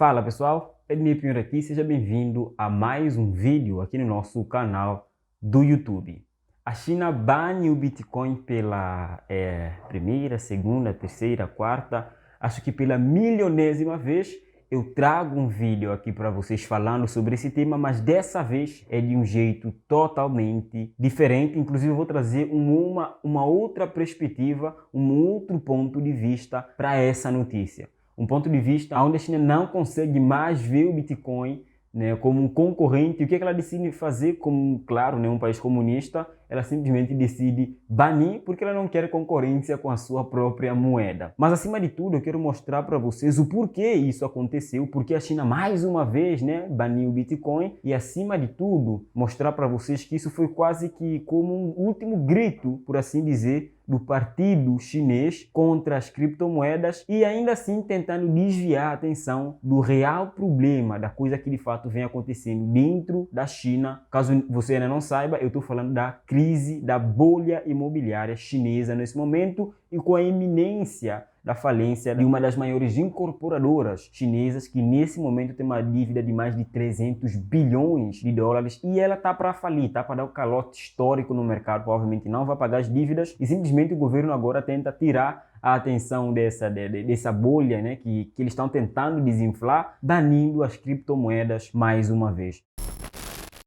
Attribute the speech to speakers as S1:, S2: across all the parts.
S1: Fala pessoal, Edmir Pinheiro aqui, seja bem-vindo a mais um vídeo aqui no nosso canal do YouTube. A China bane o Bitcoin pela primeira, segunda, terceira, quarta, acho que pela milionésima vez. Eu trago um vídeo aqui para vocês falando sobre esse tema, mas dessa vez é de um jeito totalmente diferente. Inclusive eu vou trazer uma outra perspectiva, um outro ponto de vista para essa notícia. Um ponto de vista onde a China não consegue mais ver o Bitcoin, né, como um concorrente. E o que ela decide fazer? Como, claro, né, um país comunista, ela simplesmente decide banir porque ela não quer concorrência com a sua própria moeda. Mas acima de tudo, eu quero mostrar para vocês o porquê isso aconteceu, porque a China mais uma vez, né, baniu o Bitcoin, e acima de tudo, mostrar para vocês que isso foi quase que como um último grito, por assim dizer, do partido chinês contra as criptomoedas, e ainda assim tentando desviar a atenção do real problema, da coisa que de fato vem acontecendo dentro da China. Caso você ainda não saiba, eu estou falando da crise da bolha imobiliária chinesa nesse momento, e com a iminência da falência de uma das maiores incorporadoras chinesas, que nesse momento tem uma dívida de mais de 300 bilhões de dólares, e ela tá para falir, tá para dar um calote histórico no mercado, provavelmente não vai pagar as dívidas, e simplesmente o governo agora tenta tirar a atenção dessa bolha, né, que eles estão tentando desinflar, banindo as criptomoedas mais uma vez.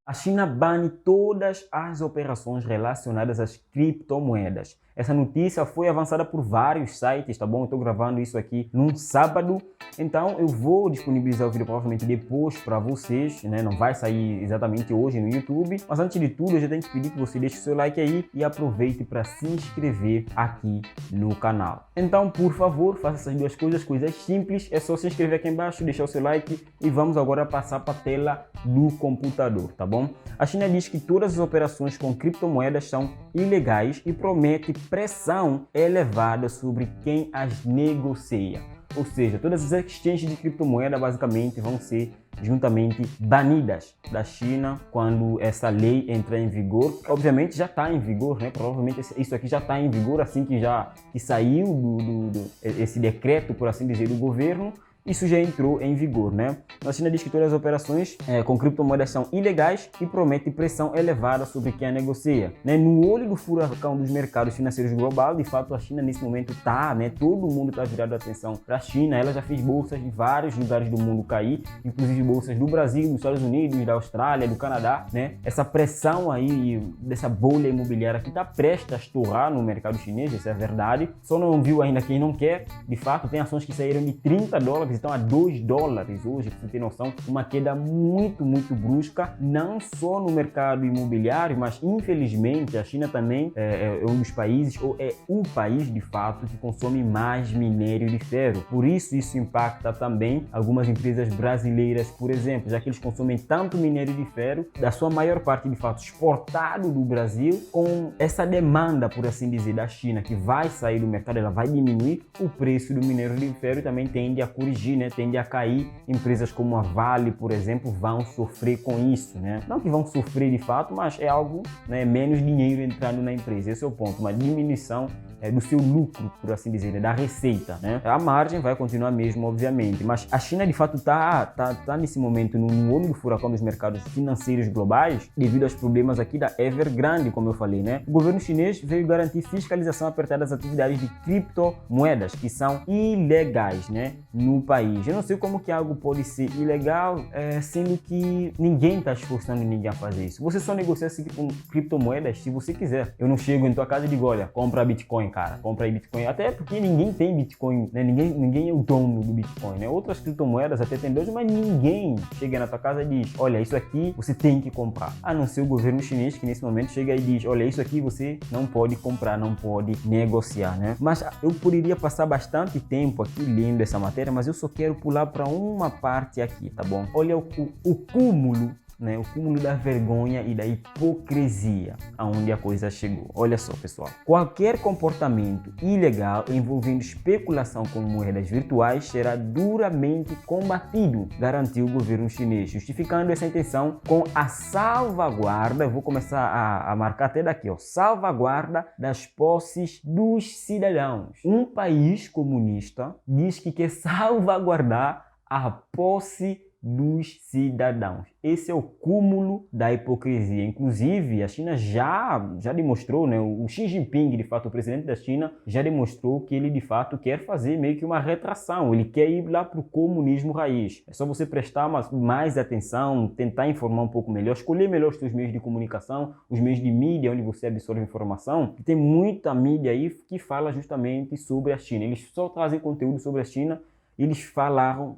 S1: A China bane todas as operações relacionadas às criptomoedas. Essa notícia foi avançada por vários sites, tá bom? Eu estou gravando isso aqui num sábado, então eu vou disponibilizar o vídeo provavelmente depois para vocês, né? Não vai sair exatamente hoje no YouTube, mas antes de tudo eu já tenho que pedir que você deixe o seu like aí e aproveite para se inscrever aqui no canal. Então, por favor, faça essas duas coisas simples, é só se inscrever aqui embaixo, deixar o seu like e vamos agora passar para a tela do computador, tá bom? A China diz que todas as operações com criptomoedas são ilegais e promete pressão elevada sobre quem as negocia. Ou seja, todas as exchanges de criptomoeda basicamente vão ser juntamente banidas da China quando essa lei entrar em vigor. Obviamente já está em vigor, né? Provavelmente isso aqui já está em vigor assim que saiu esse decreto, por assim dizer, do governo. Isso já entrou em vigor, né? A China diz que todas as operações com criptomoedas são ilegais e promete pressão elevada sobre quem a negocia, né? No olho do furacão dos mercados financeiros global, de fato a China nesse momento tá, né? Todo mundo está virando a atenção para a China. Ela já fez bolsas de vários lugares do mundo cair, inclusive bolsas do Brasil, dos Estados Unidos, da Austrália, do Canadá, né? Essa pressão aí dessa bolha imobiliária que está prestes a estourar no mercado chinês, isso é verdade. Só não viu ainda quem não quer. De fato, tem ações que saíram de 30 dólares, estão a 2 dólares hoje, para você ter noção, uma queda muito brusca, não só no mercado imobiliário, mas infelizmente a China também é um dos países, ou é o país de fato, que consome mais minério de ferro. Por isso impacta também algumas empresas brasileiras, por exemplo, já que eles consomem tanto minério de ferro, da sua maior parte de fato exportado do Brasil, com essa demanda, por assim dizer, da China, que vai sair do mercado, ela vai diminuir, o preço do minério de ferro também tende a corrigir, né? Tende a cair. Empresas como a Vale, por exemplo, vão sofrer com isso, né? Não que vão sofrer de fato, mas é algo, né, menos dinheiro entrando na empresa. Esse é o ponto, uma diminuição do seu lucro, por assim dizer, né, da receita, né? A margem vai continuar mesmo, obviamente, mas a China de fato tá nesse momento no olho do furacão dos mercados financeiros globais devido aos problemas aqui da Evergrande, como eu falei, né? O governo chinês veio garantir fiscalização apertada das atividades de criptomoedas que são ilegais, né, no país. Eu não sei como que algo pode ser ilegal, sendo que ninguém está esforçando ninguém a fazer isso. Você só negocia com criptomoedas se você quiser. Eu não chego em tua casa e digo, olha, compra Bitcoin, cara, compra aí Bitcoin. Até porque ninguém tem Bitcoin, né? Ninguém é o dono do Bitcoin, né? Outras criptomoedas até tem dois, mas ninguém chega na tua casa e diz, olha, isso aqui você tem que comprar. A não ser o governo chinês, que nesse momento chega e diz, olha, isso aqui você não pode comprar, não pode negociar, né? Mas eu poderia passar bastante tempo aqui lendo essa matéria, mas eu só quero pular para uma parte aqui, tá bom? Olha o cúmulo, né, o cúmulo da vergonha e da hipocrisia aonde a coisa chegou. Olha só, pessoal. Qualquer comportamento ilegal envolvendo especulação com moedas virtuais será duramente combatido, garantiu o governo chinês, justificando essa intenção com a salvaguarda, eu vou começar a marcar até daqui, ó, salvaguarda das posses dos cidadãos. Um país comunista diz que quer salvaguardar a posse dos cidadãos. Esse é o cúmulo da hipocrisia. Inclusive, a China já demonstrou, né? O Xi Jinping, de fato, o presidente da China, já demonstrou que ele, de fato, quer fazer meio que uma retração. Ele quer ir lá para o comunismo raiz. É só você prestar mais atenção, tentar informar um pouco melhor, escolher melhor os seus meios de comunicação, os meios de mídia onde você absorve informação. Tem muita mídia aí que fala justamente sobre a China. Eles só trazem conteúdo sobre a China. Eles falam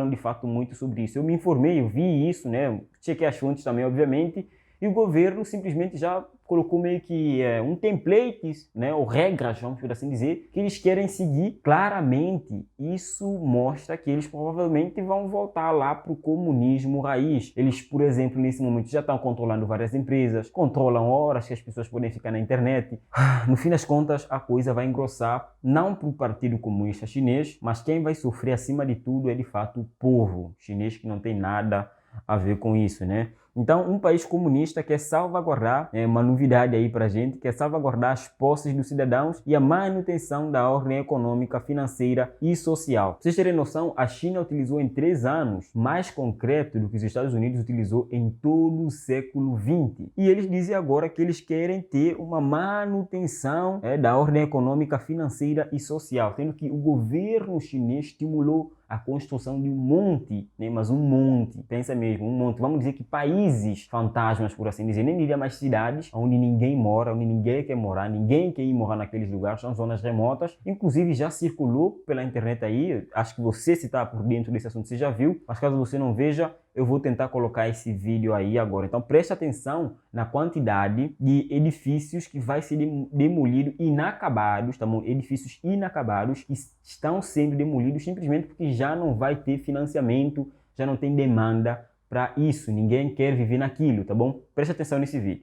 S1: de fato muito sobre isso. Eu me informei, eu vi isso, né? Chequei as fontes também, obviamente, e o governo simplesmente já colocou meio que um template, né, ou regras, vamos por assim dizer, que eles querem seguir claramente. Isso mostra que eles provavelmente vão voltar lá para o comunismo raiz. Eles, por exemplo, nesse momento já estão controlando várias empresas, controlam horas que as pessoas podem ficar na internet. No fim das contas, a coisa vai engrossar, não para o Partido Comunista Chinês, mas quem vai sofrer acima de tudo é de fato o povo chinês, que não tem nada a ver com isso, né? Então, um país comunista quer salvaguardar, uma novidade aí pra gente, quer salvaguardar as posses dos cidadãos e a manutenção da ordem econômica, financeira e social. Pra vocês terem noção, a China utilizou em 3 anos mais concreto do que os Estados Unidos utilizou em todo o século XX. E eles dizem agora que eles querem ter uma manutenção da ordem econômica, financeira e social, sendo que o governo chinês estimulou a construção de um monte, né? Mas um monte, pensa mesmo, um monte. Vamos dizer que países fantasmas, por assim dizer, nem diria mais cidades, onde ninguém mora, onde ninguém quer morar, ninguém quer ir morar naqueles lugares, são zonas remotas. Inclusive já circulou pela internet aí, acho que você, se está por dentro desse assunto, você já viu, mas caso você não veja, eu vou tentar colocar esse vídeo aí agora. Então preste atenção na quantidade de edifícios que vai ser demolido, inacabados, tá bom? Edifícios inacabados que estão sendo demolidos simplesmente porque já não vai ter financiamento, já não tem demanda para isso. Ninguém quer viver naquilo, tá bom? Preste atenção nesse vídeo.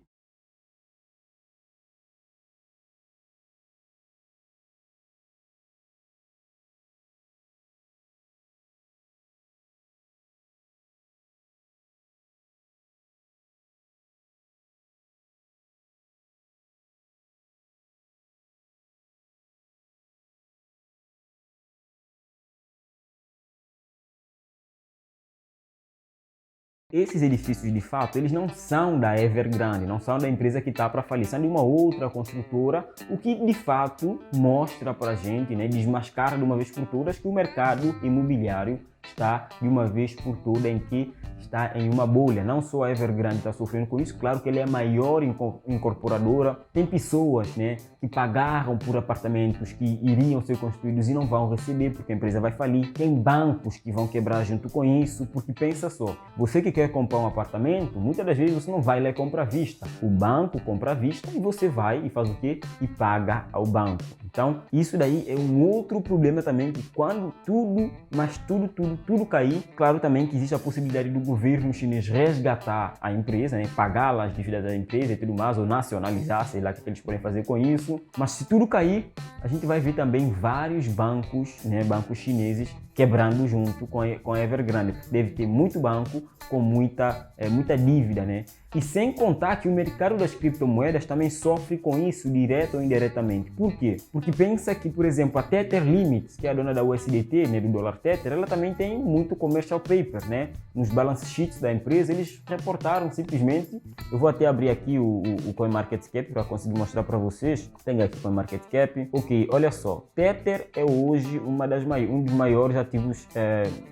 S1: Esses edifícios, de fato, eles não são da Evergrande, não são da empresa que está para falir, são de uma outra construtora, o que, de fato, mostra para a gente, né, desmascara de uma vez por todas que o mercado imobiliário está, de uma vez por todas, está em uma bolha. Não só a Evergrande está sofrendo com isso, claro que ele é a maior incorporadora. Tem pessoas, né, que pagaram por apartamentos que iriam ser construídos e não vão receber porque a empresa vai falir. Tem bancos que vão quebrar junto com isso, porque pensa só, você que quer comprar um apartamento, muitas das vezes você não vai lá e compra à vista. O banco compra à vista e você vai e faz o quê? E paga ao banco. Então, isso daí é um outro problema também, que quando tudo, mas tudo cair, claro também que existe a possibilidade do governo chinês resgatar a empresa, né, pagar lá as dívidas da empresa e tudo mais, ou nacionalizar, sei lá o que eles podem fazer com isso. Mas se tudo cair, a gente vai ver também vários bancos, né, bancos chineses quebrando junto com a Evergrande. Deve ter muito banco com muita dívida, né? E sem contar que o mercado das criptomoedas também sofre com isso, direto ou indiretamente. Por quê? Porque pensa que, por exemplo, a Tether Limits, que é a dona da USDT, né, do dólar Tether, ela também tem muito commercial paper, né? Nos balance sheets da empresa, eles reportaram simplesmente. Eu vou até abrir aqui o CoinMarketCap para conseguir mostrar para vocês. Tem aqui o CoinMarketCap. Ok, olha só. Tether é hoje um dos maiores ativos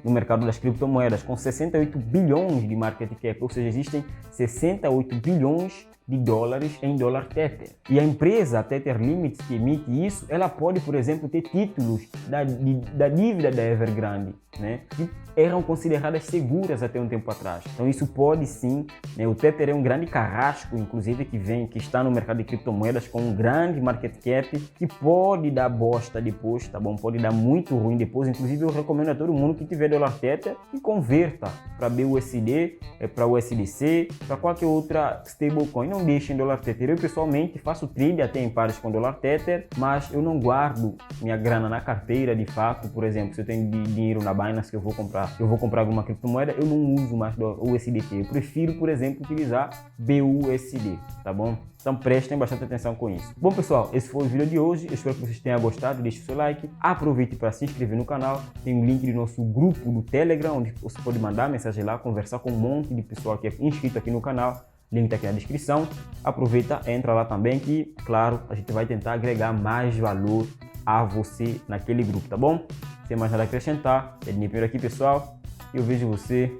S1: no mercado das criptomoedas, com 68 bilhões de market cap, ou seja, existem 68 bilhões de dólares em dólar Tether. E a empresa, a Tether Limits, que emite isso, ela pode, por exemplo, ter títulos da dívida da Evergrande, né, que eram consideradas seguras até um tempo atrás. Então isso pode sim, né, o Tether é um grande carrasco, inclusive, que está no mercado de criptomoedas com um grande market cap, que pode dar bosta depois, tá bom? Pode dar muito ruim depois. Inclusive eu recomendo a todo mundo que tiver dólar Tether que converta para BUSD, para USDC, para qualquer outra stablecoin. não deixem dólar Tether. Eu pessoalmente faço trade até em pares com dólar Tether, mas eu não guardo minha grana na carteira de fato. Por exemplo, se eu tenho dinheiro na Binance que eu vou comprar alguma criptomoeda, eu não uso mais o USDT. Eu prefiro, por exemplo, utilizar BUSD, tá bom? Então prestem bastante atenção com isso. Bom pessoal, esse foi o vídeo de hoje. Eu espero que vocês tenham gostado. Deixe o seu like. Aproveite para se inscrever no canal. Tem um link do nosso grupo do Telegram, onde você pode mandar mensagem lá, conversar com um monte de pessoal que é inscrito aqui no canal. Link está aqui na descrição. Aproveita, entra lá também que, claro, a gente vai tentar agregar mais valor a você naquele grupo, tá bom? Sem mais nada a acrescentar, é Ednei Pinheiro aqui, pessoal. E eu vejo você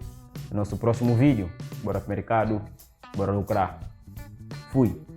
S1: no nosso próximo vídeo. Bora pro mercado, bora lucrar. Fui!